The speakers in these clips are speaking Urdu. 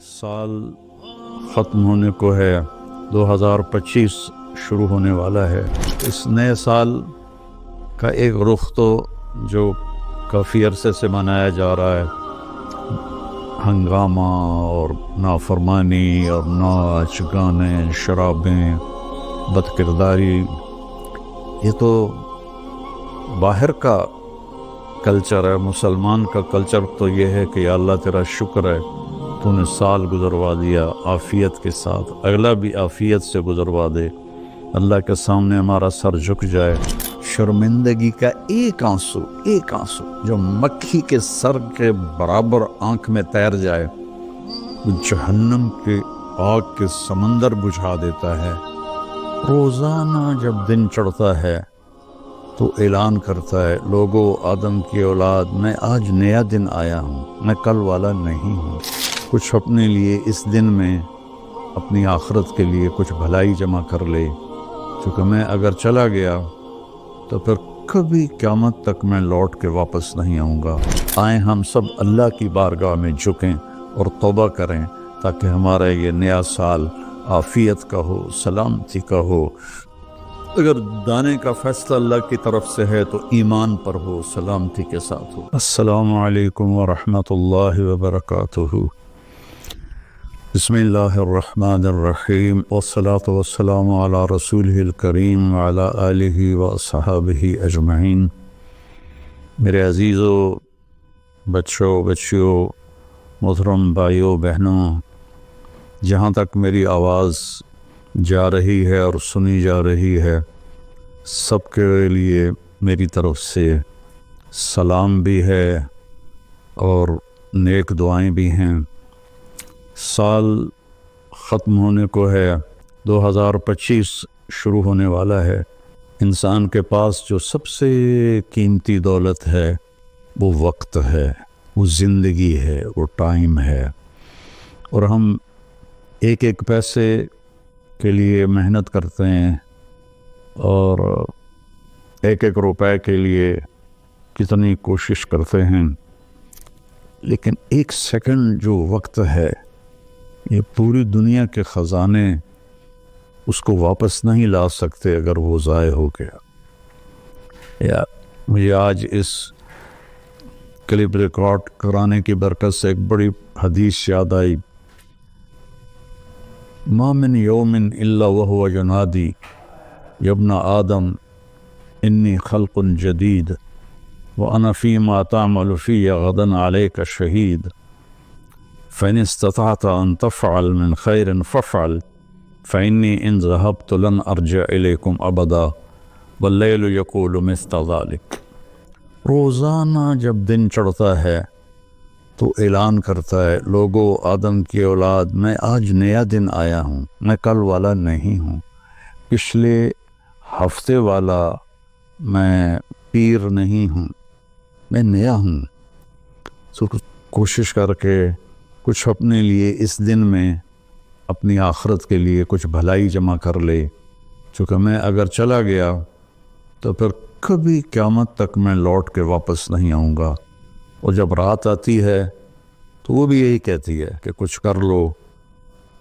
سال ختم ہونے کو ہے، 2025 شروع ہونے والا ہے۔ اس نئے سال کا ایک رخ تو جو کافی عرصے سے منایا جا رہا ہے، ہنگامہ اور نافرمانی اور ناچ گانے، شرابیں، بد کرداری، یہ تو باہر کا کلچر ہے۔ مسلمان کا کلچر تو یہ ہے کہ یا اللہ تیرا شکر ہے تو نے سال گزروا دیا عافیت کے ساتھ، اگلا بھی عافیت سے گزروا دے، اللہ کے سامنے ہمارا سر جھک جائے۔ شرمندگی کا ایک آنسو جو مکھی کے سر کے برابر آنکھ میں تیر جائے، وہ جہنم کے آگ کے سمندر بجھا دیتا ہے۔ روزانہ جب دن چڑھتا ہے تو اعلان کرتا ہے، لوگو آدم کی اولاد، میں آج نیا دن آیا ہوں، میں کل والا نہیں ہوں۔ کچھ اپنے لیے اس دن میں اپنی آخرت کے لیے کچھ بھلائی جمع کر لے، کیونکہ میں اگر چلا گیا تو پھر کبھی قیامت تک میں لوٹ کے واپس نہیں آؤں گا۔ آئیں ہم سب اللہ کی بارگاہ میں جھکیں اور توبہ کریں تاکہ ہمارا یہ نیا سال عافیت کا ہو، سلامتی کا ہو۔ اگر دانے کا فیصلہ اللہ کی طرف سے ہے تو ایمان پر ہو، سلامتی کے ساتھ ہو۔ السلام علیکم ورحمۃ اللہ وبرکاتہ۔ بسم اللہ الرحمن الرحیم، والصلاة والسلام علی رسولہ الکریم وعلی آلہ واصحابہ اجمعین۔ میرے عزیزو، بچوں، بچیوں، محترم بھائیوں، بہنوں، جہاں تک میری آواز جا رہی ہے اور سنی جا رہی ہے، سب کے لیے میری طرف سے سلام بھی ہے اور نیک دعائیں بھی ہیں۔ سال ختم ہونے کو ہے، 2025 شروع ہونے والا ہے۔ انسان کے پاس جو سب سے قیمتی دولت ہے وہ وقت ہے، وہ زندگی ہے، وہ ٹائم ہے، اور ہم ایک ایک پیسے کے لیے محنت کرتے ہیں اور ایک ایک روپے کے لیے کتنی کوشش کرتے ہیں، لیکن ایک سیکنڈ جو وقت ہے، یہ پوری دنیا کے خزانے اس کو واپس نہیں لا سکتے اگر وہ ضائع ہو گیا۔ مجھے آج اس کلپ ریکارڈ کرانے کی برکت سے ایک بڑی حدیث یاد آئی۔ ما من یوم الا وهو ینادی یا ابن آدم انی خلق جدید وانا فیما تعمل فی غدا علیک شہید فإن استطعت أن تفعل من خير فافعل فإني إن ذهبت لن أرجع إليكم أبدا والليل يقول مثل ذلك۔ روزانہ جب دن چڑھتا ہے تو اعلان کرتا ہے، لوگو آدم کی اولاد، میں آج نیا دن آیا ہوں، میں کل والا نہیں ہوں، پچھلے ہفتے والا میں پیر نہیں ہوں، میں نیا ہوں۔ تو کوشش کر کے کچھ اپنے لیے اس دن میں اپنی آخرت کے لیے کچھ بھلائی جمع کر لے، چونکہ میں اگر چلا گیا تو پھر کبھی قیامت تک میں لوٹ کے واپس نہیں آؤں گا۔ اور جب رات آتی ہے تو وہ بھی یہی کہتی ہے کہ کچھ کر لو،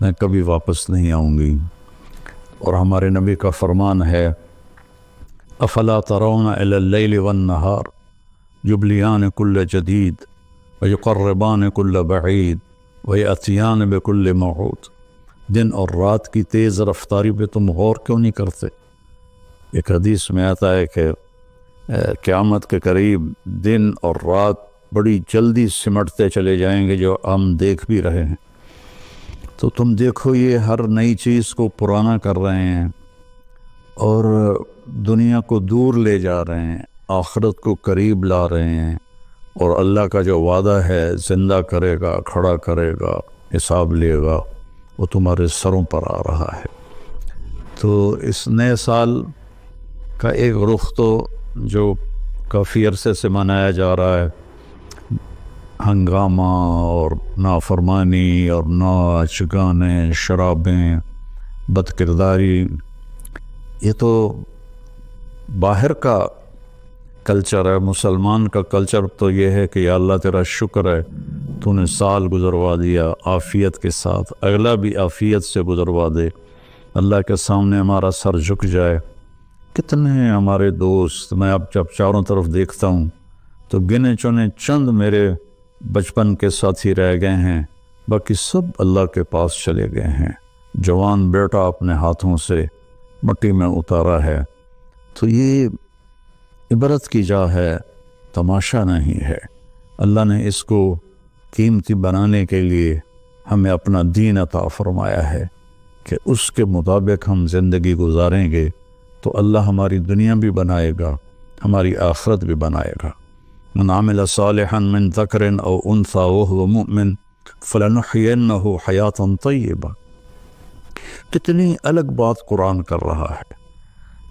میں کبھی واپس نہیں آؤں گی۔ اور ہمارے نبی کا فرمان ہے، افلا ترون الی اللیل والنہار یبلیان کل جدید ویقربان کل بعید ویأتیان بکل موعود۔ دن اور رات کی تیز رفتاری پہ تم غور کیوں نہیں کرتے؟ ایک حدیث میں آتا ہے کہ قیامت کے قریب دن اور رات بڑی جلدی سمٹتے چلے جائیں گے، جو ہم دیکھ بھی رہے ہیں۔ تو تم دیکھو، یہ ہر نئی چیز کو پرانا کر رہے ہیں اور دنیا کو دور لے جا رہے ہیں، آخرت کو قریب لا رہے ہیں، اور اللہ کا جو وعدہ ہے زندہ کرے گا، کھڑا کرے گا، حساب لے گا، وہ تمہارے سروں پر آ رہا ہے۔ تو اس نئے سال کا ایک رخ تو جو کافی عرصے سے منایا جا رہا ہے، ہنگامہ اور نافرمانی اور ناچ گانے، شرابیں، بد کرداری، یہ تو باہر کا کلچر ہے۔ مسلمان کا کلچر تو یہ ہے کہ یا اللہ تیرا شکر ہے تو نے سال گزروا دیا عافیت کے ساتھ، اگلا بھی عافیت سے گزروا دے۔ اللہ کے سامنے ہمارا سر جھک جائے۔ کتنے ہیں ہمارے دوست، میں اب جب چاروں طرف دیکھتا ہوں تو گنے چنے چند میرے بچپن کے ساتھی رہ گئے ہیں، باقی سب اللہ کے پاس چلے گئے ہیں۔ جوان بیٹا اپنے ہاتھوں سے مٹی میں اتارا ہے۔ تو یہ عبرت کی جا ہے، تماشا نہیں ہے۔ اللہ نے اس کو قیمتی بنانے کے لیے ہمیں اپنا دین عطا فرمایا ہے کہ اس کے مطابق ہم زندگی گزاریں گے تو اللہ ہماری دنیا بھی بنائے گا، ہماری آخرت بھی بنائے گا۔ من عمل صالحا من ذکر او انثى وهو مؤمن فلنحيينه حیاتا طیبہ۔ کتنی الگ بات قرآن کر رہا ہے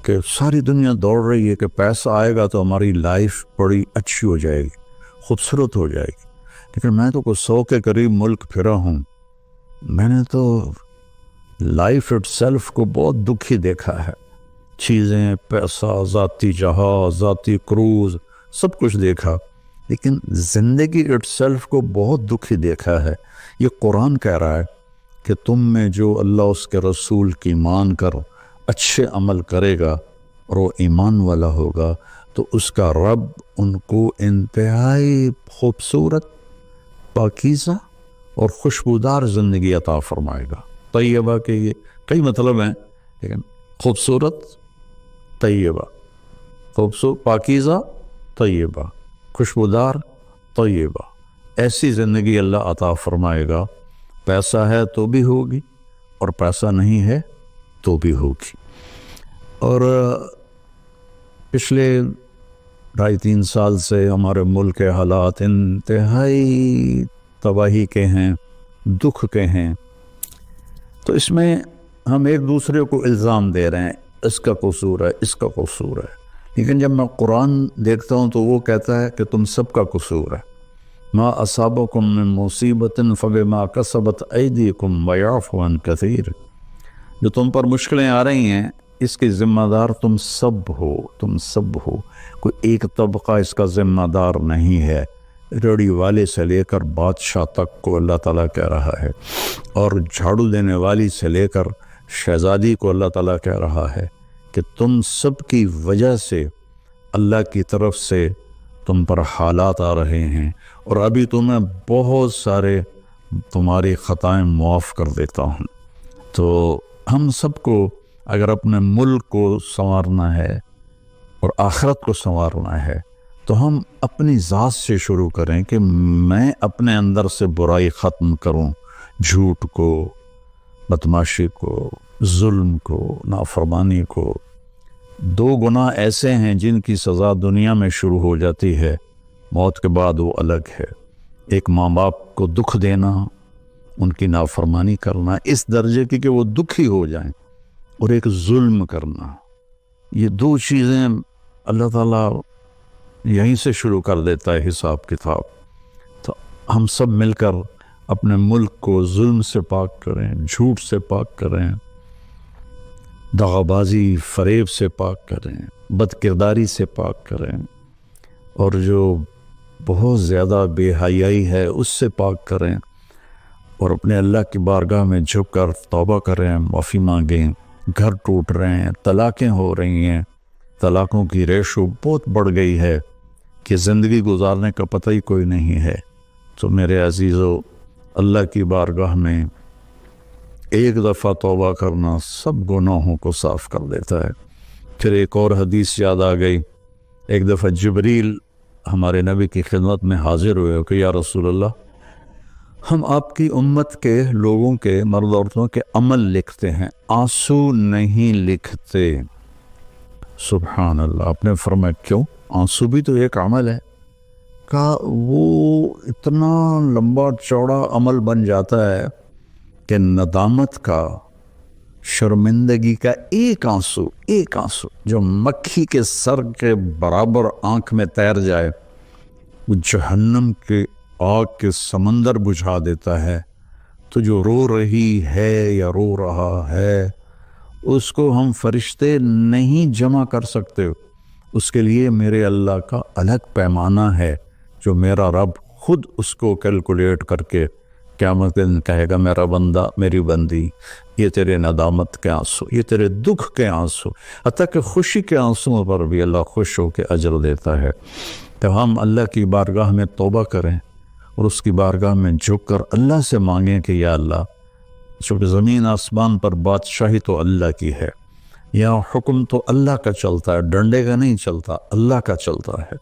کہ ساری دنیا دوڑ رہی ہے کہ پیسہ آئے گا تو ہماری لائف بڑی اچھی ہو جائے گی، خوبصورت ہو جائے گی، لیکن میں تو کوئی 100 کے قریب ملک پھرا ہوں، میں نے تو لائف اٹ سیلف کو بہت دکھی دیکھا ہے۔ چیزیں، پیسہ، ذاتی جہاز، ذاتی کروز، سب کچھ دیکھا، لیکن زندگی اٹ سیلف کو بہت دکھی دیکھا ہے۔ یہ قرآن کہہ رہا ہے کہ تم میں جو اللہ اس کے رسول کی مان کر اچھے عمل کرے گا اور وہ ایمان والا ہوگا تو اس کا رب ان کو انتہائی خوبصورت، پاکیزہ اور خوشبودار زندگی عطا فرمائے گا۔ طیبہ کے یہ کئی مطلب ہیں، لیکن خوبصورت، طیبہ، خوبصورت، پاکیزہ، طیبہ، خوشبودار، طیبہ، ایسی زندگی اللہ عطا فرمائے گا۔ پیسہ ہے تو بھی ہوگی اور پیسہ نہیں ہے تو بھی ہوگی۔ اور پچھلے 2.5-3 سال سے ہمارے ملک کے حالات انتہائی تباہی کے ہیں، دکھ کے ہیں، تو اس میں ہم ایک دوسرے کو الزام دے رہے ہیں، اس کا قصور ہے، اس کا قصور ہے، لیکن جب میں قرآن دیکھتا ہوں تو وہ کہتا ہے کہ تم سب کا قصور ہے۔ ما اصابکم من مصیبت فبما کسبت ایدیکم ویعفو عن کثیر۔ جو تم پر مشکلیں آ رہی ہیں اس کی ذمہ دار تم سب ہو، تم سب ہو، کوئی ایک طبقہ اس کا ذمہ دار نہیں ہے۔ ریڑھی والے سے لے کر بادشاہ تک کو اللہ تعالیٰ کہہ رہا ہے، اور جھاڑو دینے والی سے لے کر شہزادی کو اللہ تعالیٰ کہہ رہا ہے کہ تم سب کی وجہ سے اللہ کی طرف سے تم پر حالات آ رہے ہیں، اور ابھی تمہیں بہت سارے تمہاری خطائیں معاف کر دیتا ہوں۔ تو ہم سب کو اگر اپنے ملک کو سنوارنا ہے اور آخرت کو سنوارنا ہے تو ہم اپنی ذات سے شروع کریں کہ میں اپنے اندر سے برائی ختم کروں، جھوٹ کو، بدماشی کو، ظلم کو، نافرمانی کو۔ 2 گناہ ایسے ہیں جن کی سزا دنیا میں شروع ہو جاتی ہے، موت کے بعد وہ الگ ہے۔ ایک ماں باپ کو دکھ دینا، ان کی نافرمانی کرنا اس درجے کی کہ وہ دکھی ہو جائیں، اور ایک ظلم کرنا، یہ 2 چیزیں اللہ تعالیٰ یہیں سے شروع کر دیتا ہے حساب کتاب۔ تو ہم سب مل کر اپنے ملک کو ظلم سے پاک کریں، جھوٹ سے پاک کریں، دغا بازی، فریب سے پاک کریں، بد کرداری سے پاک کریں، اور جو بہت زیادہ بے حیائی ہے اس سے پاک کریں، اور اپنے اللہ کی بارگاہ میں جھک کر توبہ کریں، معافی مانگیں۔ گھر ٹوٹ رہے ہیں، طلاقیں ہو رہی ہیں، طلاقوں کی ریشو بہت بڑھ گئی ہے کہ زندگی گزارنے کا پتہ ہی کوئی نہیں ہے۔ تو میرے عزیزو، اللہ کی بارگاہ میں ایک دفعہ توبہ کرنا سب گناہوں کو صاف کر دیتا ہے۔ پھر ایک اور حدیث یاد آ گئی، ایک دفعہ جبریل ہمارے نبی کی خدمت میں حاضر ہوئے کہ یا رسول اللہ، ہم آپ کی امت کے لوگوں کے، مرد عورتوں کے عمل لکھتے ہیں، آنسو نہیں لکھتے۔ سبحان اللہ۔ آپ نے فرمایا کیوں؟ آنسو بھی تو ایک عمل ہے۔ کہا وہ اتنا لمبا چوڑا عمل بن جاتا ہے کہ ندامت کا، شرمندگی کا ایک آنسو جو مکھی کے سر کے برابر آنکھ میں تیر جائے، وہ جہنم کے آگ کے سمندر بجھا دیتا ہے۔ تو جو رو رہی ہے یا رو رہا ہے اس کو ہم فرشتے نہیں جمع کر سکتے، اس کے لیے میرے اللہ کا الگ پیمانہ ہے جو میرا رب خود اس کو کیلکولیٹ کر کے قیامت دن کہے گا میرا بندہ میری بندی یہ تیرے ندامت کے آنسو، یہ تیرے دکھ کے آنسو، حتیٰ کہ خوشی کے آنسوں پر بھی اللہ خوش ہو کے اجر دیتا ہے۔ تو ہم اللہ کی بارگاہ میں توبہ کریں اور اس کی بارگاہ میں جھک کر اللہ سے مانگیں کہ یا اللہ، چونکہ زمین آسمان پر بادشاہی تو اللہ کی ہے، یہاں حکم تو اللہ کا چلتا ہے، ڈنڈے کا نہیں چلتا، اللہ کا چلتا ہے۔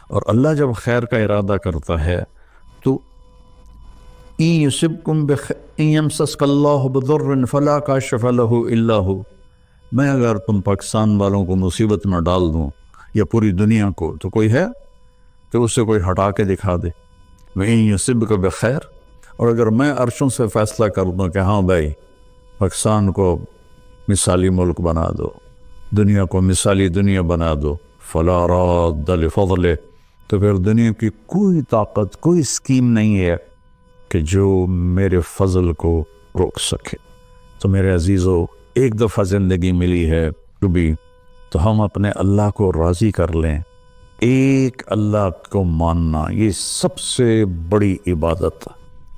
اور اللہ جب خیر کا ارادہ کرتا ہے تو إِن يَمْسَسْكَ اللَّهُ بِضُرٍّ فَلَا كَاشِفَ لَهُ إِلَّا هُوَ، میں اگر تم پاکستان والوں کو مصیبت میں ڈال دوں یا پوری دنیا کو، تو کوئی ہے کہ اسے کوئی ہٹا کے دکھا دے؟ وَإِن يُصِبْكَ بِخَيْرٍ، اور اگر میں عرشوں سے فیصلہ کر دوں کہ ہاں بھائی پاکستان کو مثالی ملک بنا دو، دنیا کو مثالی دنیا بنا دو، فَلَا رَادَّ لِفَضْلِهِ، تو پھر دنیا کی کوئی طاقت، کوئی اسکیم نہیں ہے کہ جو میرے فضل کو روک سکے۔ تو میرے عزیزو، ایک دفعہ زندگی ملی ہے کبھی، تو ہم اپنے اللہ کو راضی کر لیں۔ ایک اللہ کو ماننا یہ سب سے بڑی عبادت،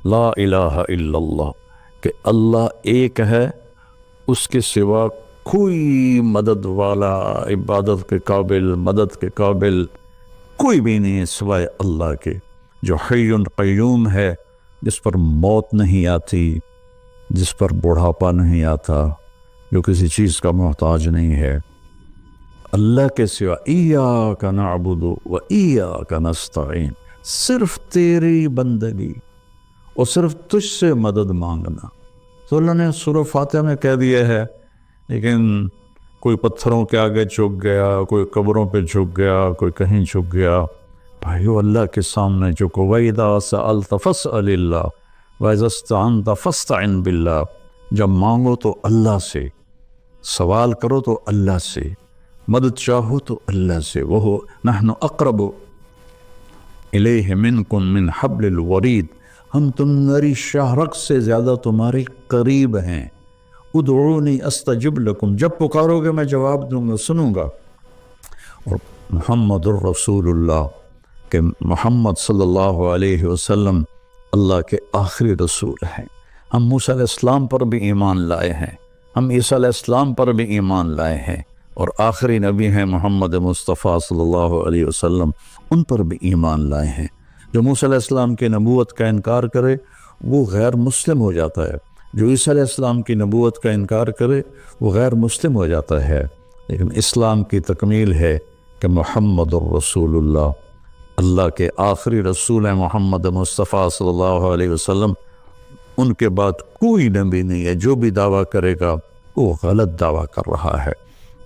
لا الہ الا اللہ، کہ اللہ ایک ہے، اس کے سوا کوئی مدد والا، عبادت کے قابل، مدد کے قابل کوئی بھی نہیں ہے سوائے اللہ کے، جو حی قیوم ہے، جس پر موت نہیں آتی، جس پر بڑھاپا نہیں آتا، جو کسی چیز کا محتاج نہیں ہے۔ اللہ کے سوا ایاک نعبد و ایاک نستعین، صرف تیری بندگی اور صرف تجھ سے مدد مانگنا۔ تو اللہ نے سورہ فاتحہ میں کہہ دیا ہے، لیکن کوئی پتھروں کے آگے جھک گیا، کوئی قبروں پہ جھک گیا، کوئی کہیں جھک گیا۔ بھائیو، اللہ کے سامنے جھکو۔ وَإِذَا سَأَلْتَ فَاسْأَلِ اللَّهَ وَإِذَا اسْتَعَنْتَ فَاسْتَعِنْ بِاللَّهِ، جب مانگو تو اللہ سے، سوال کرو تو اللہ سے، مدد چاہو تو اللہ سے۔ وَهُوَ نَحْنُ أَقْرَبُ إِلَيْهِ مِنْكُمْ مِنْ حَبْلِ الْوَرِيدِ، ہم تمہاری شاہرگ سے زیادہ تمہارے قریب ہیں۔ ادعونی استجب لکم، جب پکارو گے میں جواب دوں گا، سنوں گا۔ اور محمد الرسول اللہ، کہ محمد صلی اللہ علیہ وسلم اللہ کے آخری رسول ہیں۔ ہم موسیٰ علیہ السلام پر بھی ایمان لائے ہیں، ہم عیسیٰ علیہ السلام پر بھی ایمان لائے ہیں، اور آخری نبی ہیں محمد مصطفیٰ صلی اللہ علیہ وسلم، ان پر بھی ایمان لائے ہیں۔ جو موسیٰ علیہ السلام کی نبوت کا انکار کرے وہ غیر مسلم ہو جاتا ہے، جو عیسیٰ علیہ السلام کی نبوت کا انکار کرے وہ غیر مسلم ہو جاتا ہے۔ لیکن اسلام کی تکمیل ہے کہ محمد الرسول اللہ، اللہ کے آخری رسول ہیں محمد مصطفیٰ صلی اللہ علیہ وسلم، ان کے بعد کوئی نبی نہیں ہے۔ جو بھی دعویٰ کرے گا وہ غلط دعویٰ کر رہا ہے۔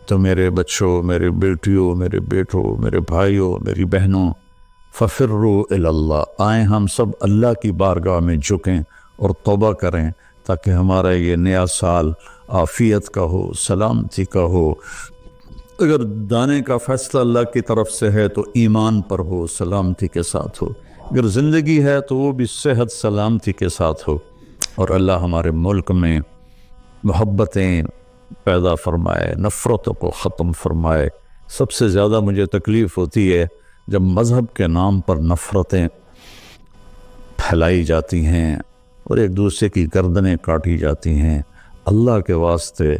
تو میرے بچوں، میرے بیٹیوں، میرے بیٹوں، میرے بھائیوں، میری بہنوں، ففروا الی اللہ، آئیں ہم سب اللہ کی بارگاہ میں جھکیں اور توبہ کریں، تاکہ ہمارا یہ نیا سال عافیت کا ہو، سلامتی کا ہو۔ اگر دانے کا فیصلہ اللہ کی طرف سے ہے تو ایمان پر ہو، سلامتی کے ساتھ ہو۔ اگر زندگی ہے تو وہ بھی صحت سلامتی کے ساتھ ہو، اور اللہ ہمارے ملک میں محبتیں پیدا فرمائے، نفرتوں کو ختم فرمائے۔ سب سے زیادہ مجھے تکلیف ہوتی ہے جب مذہب کے نام پر نفرتیں پھیلائی جاتی ہیں اور ایک دوسرے کی گردنیں کاٹی جاتی ہیں۔ اللہ کے واسطے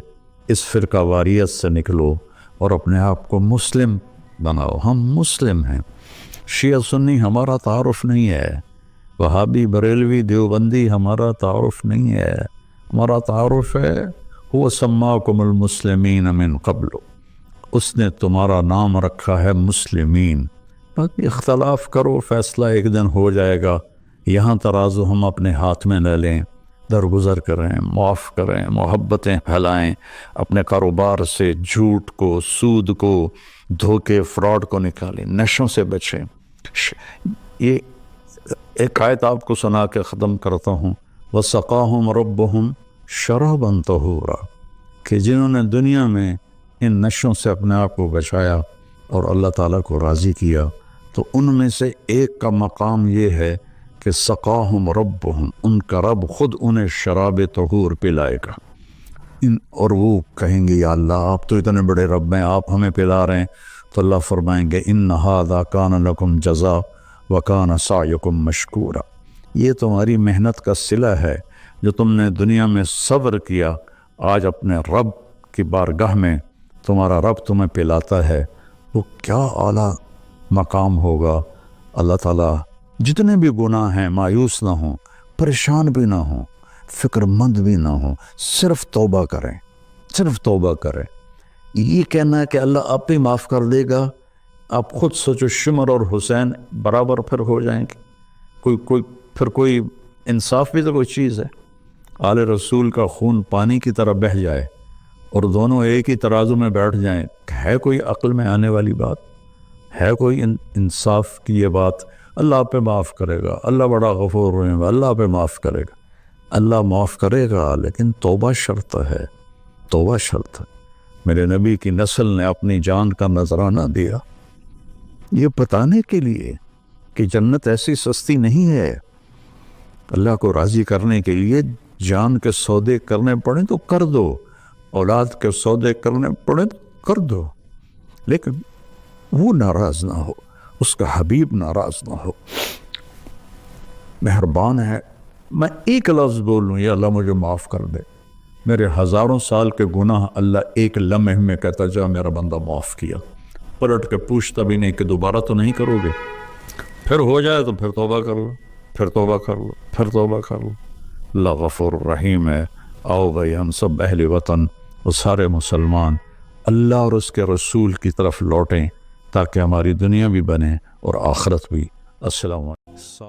اس فرقہ واریت سے نکلو اور اپنے آپ کو مسلم بناؤ۔ ہم مسلم ہیں، شیعہ سنی ہمارا تعارف نہیں ہے، وہابی بریلوی دیوبندی ہمارا تعارف نہیں ہے۔ ہمارا تعارف ہے هو سماکم المسلمین من قبل، اس نے تمہارا نام رکھا ہے مسلمین۔ باقی اختلاف کرو، فیصلہ ایک دن ہو جائے گا۔ یہاں ترازو ہم اپنے ہاتھ میں نہ لیں، درگزر کریں، معاف کریں، محبتیں پھیلائیں، اپنے کاروبار سے جھوٹ کو، سود کو، دھوکے، فراڈ کو نکالیں، نشوں سے بچیں۔ یہ ایک آیت آپ کو سنا کے ختم کرتا ہوں، وَسَقَاهُمْ رَبُّهُمْ شَرَابًا طَهُورًا، کہ جنہوں نے دنیا میں ان نشوں سے اپنے آپ کو بچایا اور اللہ تعالیٰ کو راضی کیا، تو ان میں سے ایک کا مقام یہ ہے کہ سقاہم ربہم، ان کا رب خود انہیں شراب طہور پلائے گا۔ اور وہ کہیں گے یا اللہ آپ تو اتنے بڑے رب ہیں، آپ ہمیں پلا رہے ہیں، تو اللہ فرمائیں گے ان ھذا کان لکم جزاء، وَكَانَ سَعْيُكُمْ مَشْكُورًا. یہ تمہاری محنت کا صلہ ہے جو تم نے دنیا میں صبر کیا، آج اپنے رب کی بارگاہ میں تمہارا رب تمہیں پلاتا ہے، وہ کیا اعلیٰ مقام ہوگا. اللہ تعالیٰ جتنے بھی گناہ ہیں مایوس نہ ہوں، پریشان بھی نہ ہوں، فکر مند بھی نہ ہوں، صرف توبہ کریں، صرف توبہ کریں. یہ کہنا ہے کہ اللہ آپ بھی معاف کر دے گا، آپ خود سوچو شمر اور حسین برابر پھر ہو جائیں گے. کوئی انصاف بھی تو کوئی چیز ہے. آل رسول کا خون پانی کی طرح بہہ جائے اور دونوں ایک ہی ترازو میں بیٹھ جائیں، ہے کوئی عقل میں آنے والی بات؟ ہے کوئی انصاف کی یہ بات؟ اللہ پہ معاف کرے گا، اللہ بڑا غفور رحیم، اللہ پہ معاف کرے گا، اللہ معاف کرے گا، لیکن توبہ شرط ہے، توبہ شرط ہے. میرے نبی کی نسل نے اپنی جان کا نذرانہ دیا یہ بتانے کے لیے کہ جنت ایسی سستی نہیں ہے. اللہ کو راضی کرنے کے لیے جان کے سودے کرنے پڑیں تو کر دو، اولاد کے سودے کرنے پڑیں تو کر دو، لیکن وہ ناراض نہ ہو، اس کا حبیب ناراض نہ ہو. مہربان ہے. میں ایک لفظ بولوں یا اللہ مجھے معاف کر دے، میرے ہزاروں سال کے گناہ اللہ ایک لمحے میں کہتا جا میرا بندہ معاف کیا، پلٹ کے پوچھتا بھی نہیں کہ دوبارہ تو نہیں کرو گے. پھر ہو جائے تو پھر توبہ کر لو، پھر توبہ کر لو، پھر توبہ کر لو. اللہ غفور رحیم ہے. آؤ بھائی ہم سب اہل وطن اور سارے مسلمان اللہ اور اس کے رسول کی طرف لوٹیں تاکہ ہماری دنیا بھی بنے اور آخرت بھی. السلام علیکم.